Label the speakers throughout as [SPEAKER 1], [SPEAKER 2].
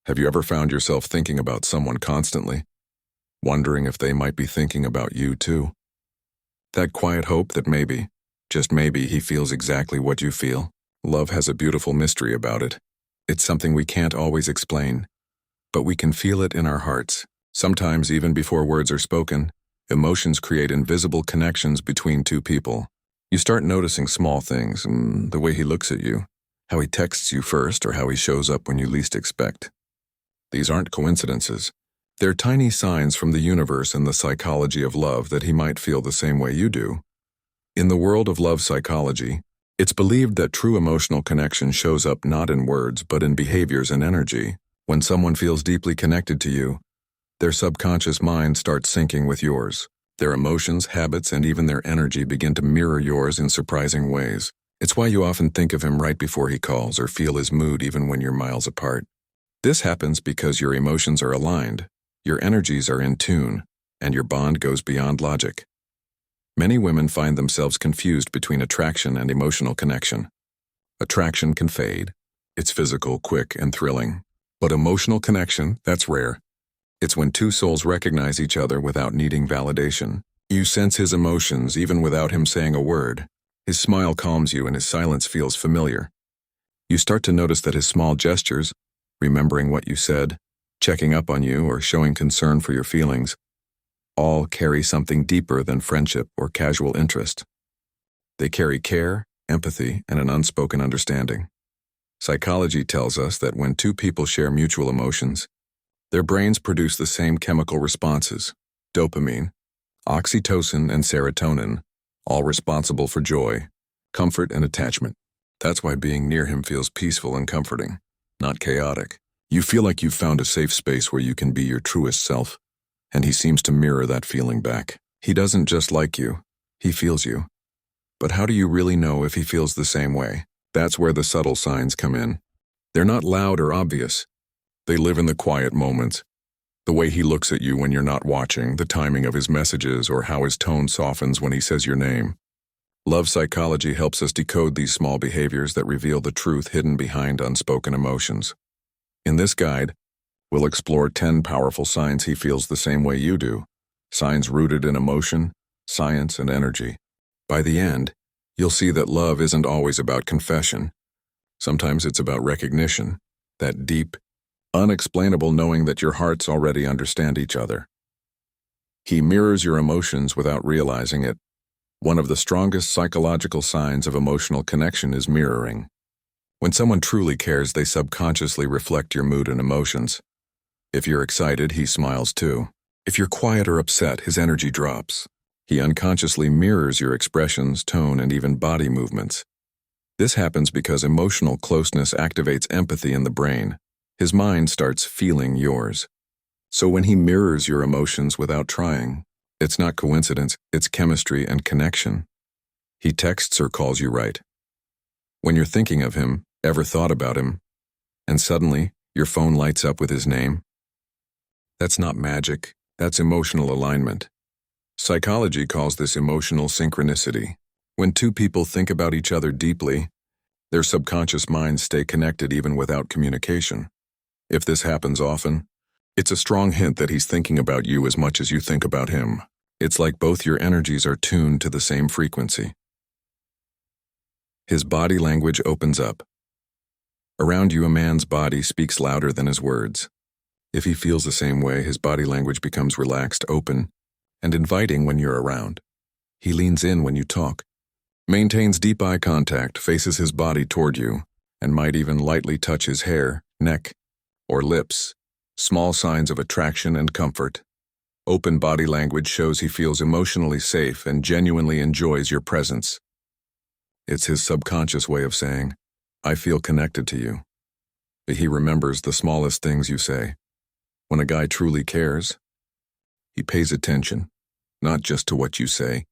[SPEAKER 1] Have you ever found yourself thinking about someone constantly, wondering if they might be thinking about you too? That quiet hope that maybe, just maybe, he feels exactly what you feel. Love has a beautiful mystery about it. It's something we can't always explain, but we can feel it in our hearts. Sometimes, even before words are spoken, emotions create invisible connections between two people. You start noticing small things, the way he looks at you, how he texts you first, or how he shows up when you least expect. These aren't coincidences. They're tiny signs from the universe and the psychology of love that he might feel the same way you do. In the world of love psychology, it's believed that true emotional connection shows up not in words but in behaviors and energy. When someone feels deeply connected to you, their subconscious mind starts syncing with yours. Their emotions, habits, and even their energy begin to mirror yours in surprising ways. It's why you often think of him right before he calls or feel his mood even when you're miles apart. This happens because your emotions are aligned, your energies are in tune, and your bond goes beyond logic. Many women find themselves confused between attraction and emotional connection. Attraction can fade. It's physical, quick, and thrilling. But emotional connection, that's rare. It's when two souls recognize each other without needing validation. You sense his emotions even without him saying a word. His smile calms you and his silence feels familiar. You start to notice that his small gestures, remembering what you said, checking up on you, or showing concern for your feelings, all carry something deeper than friendship or casual interest. They carry care, empathy, and an unspoken understanding. Psychology tells us that when two people share mutual emotions, their brains produce the same chemical responses: dopamine, oxytocin, and serotonin, all responsible for joy, comfort, and attachment. That's why being near him feels peaceful and comforting, not chaotic. You feel like you've found a safe space where you can be your truest self, and he seems to mirror that feeling back. He doesn't just like you, he feels you. But how do you really know if he feels the same way? That's where the subtle signs come in. They're not loud or obvious. They live in the quiet moments. The way he looks at you when you're not watching, the timing of his messages, or how his tone softens when he says your name. Love psychology helps us decode these small behaviors that reveal the truth hidden behind unspoken emotions. In this guide, we'll explore 10 powerful signs he feels the same way you do, signs rooted in emotion, science, and energy. By the end, you'll see that love isn't always about confession. Sometimes it's about recognition, that deep, unexplainable knowing that your hearts already understand each other. He mirrors your emotions without realizing it. One of the strongest psychological signs of emotional connection is mirroring. When someone truly cares, they subconsciously reflect your mood and emotions. If you're excited, he smiles too. If you're quiet or upset, his energy drops. He unconsciously mirrors your expressions, tone, and even body movements. This happens because emotional closeness activates empathy in the brain. His mind starts feeling yours. So when he mirrors your emotions without trying, it's not coincidence, it's chemistry and connection. He texts or calls you right when you're thinking of him, ever thought about him, and suddenly your phone lights up with his name. That's not magic, that's emotional alignment. Psychology calls this emotional synchronicity. When two people think about each other deeply, their subconscious minds stay connected even without communication. If this happens often, it's a strong hint that he's thinking about you as much as you think about him. It's like both your energies are tuned to the same frequency. His body language opens up. Around you, a man's body speaks louder than his words. If he feels the same way, his body language becomes relaxed, open, and inviting when you're around. He leans in when you talk, maintains deep eye contact, faces his body toward you, and might even lightly touch his hair, neck, or lips. Small signs of attraction and comfort. Open body language shows he feels emotionally safe and genuinely enjoys your presence. It's his subconscious way of saying, I feel connected to you. He remembers the smallest things you say. When a guy truly cares, he pays attention, not just to what you say,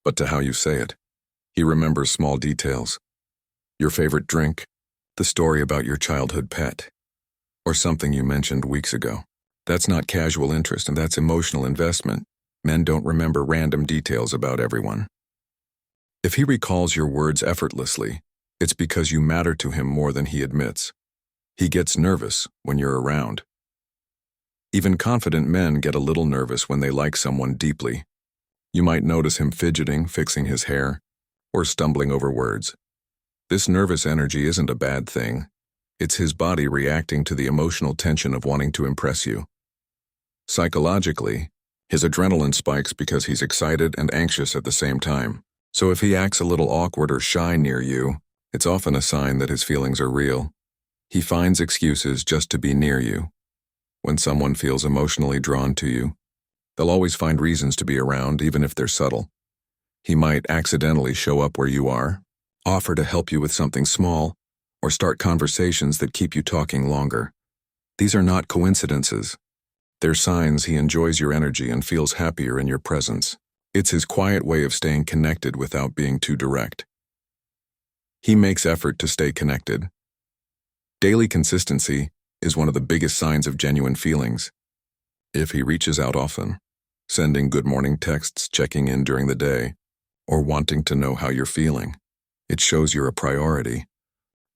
[SPEAKER 1] but to how you say it. He remembers small details. Your favorite drink, the story about your childhood pet, or something you mentioned weeks ago. That's not casual interest, and that's emotional investment. Men don't remember random details about everyone. If he recalls your words effortlessly, it's because you matter to him more than he admits. He gets nervous when you're around. Even confident men get a little nervous when they like someone deeply. You might notice him fidgeting, fixing his hair, or stumbling over words. This nervous energy isn't a bad thing. It's his body reacting to the emotional tension of wanting to impress you. Psychologically, his adrenaline spikes because he's excited and anxious at the same time. So if he acts a little awkward or shy near you, it's often a sign that his feelings are real. He finds excuses just to be near you. When someone feels emotionally drawn to you, they'll always find reasons to be around, even if they're subtle. He might accidentally show up where you are, offer to help you with something small, or start conversations that keep you talking longer. These are not coincidences. They're signs he enjoys your energy and feels happier in your presence. It's his quiet way of staying connected without being too direct. He makes effort to stay connected. Daily consistency is one of the biggest signs of genuine feelings. If he reaches out often, sending good morning texts, checking in during the day, or wanting to know how you're feeling, it shows you're a priority,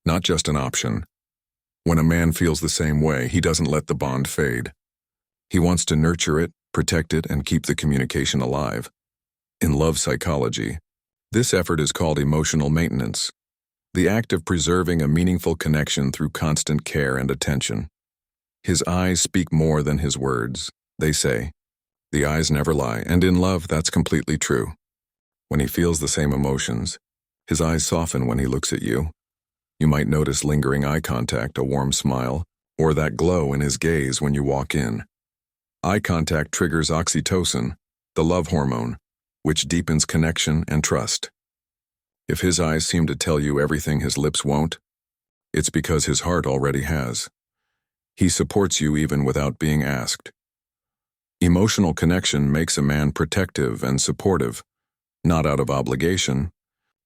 [SPEAKER 1] not just an option. When a man feels the same way, he doesn't let the bond fade. He wants to nurture it, protect it, and keep the communication alive. In love psychology, this effort is called emotional maintenance, the act of preserving a meaningful connection through constant care and attention. His eyes speak more than his words, they say. The eyes never lie, and in love, that's completely true. When he feels the same emotions, his eyes soften when he looks at you. You might notice lingering eye contact, a warm smile, or that glow in his gaze when you walk in. Eye contact triggers oxytocin, the love hormone, which deepens connection and trust. If his eyes seem to tell you everything his lips won't, it's because his heart already has. He supports you even without being asked. Emotional connection makes a man protective and supportive, not out of obligation,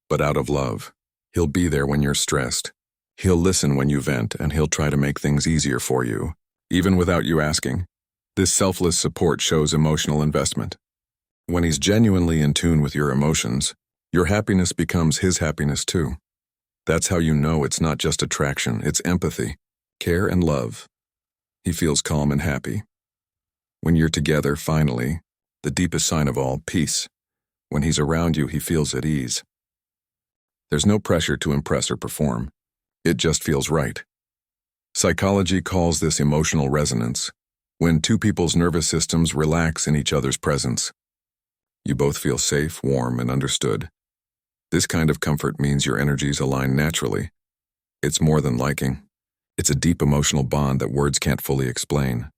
[SPEAKER 1] but out of love. He'll be there when you're stressed. He'll listen when you vent, and he'll try to make things easier for you, even without you asking. This selfless support shows emotional investment. When he's genuinely in tune with your emotions, your happiness becomes his happiness too. That's how you know it's not just attraction, it's empathy, care, and love. He feels calm and happy. When you're together, finally, the deepest sign of all, peace. When he's around you, he feels at ease. There's no pressure to impress or perform. It just feels right. Psychology calls this emotional resonance, when two people's nervous systems relax in each other's presence. You both feel safe, warm, and understood. This kind of comfort means your energies align naturally. It's more than liking. It's a deep emotional bond that words can't fully explain.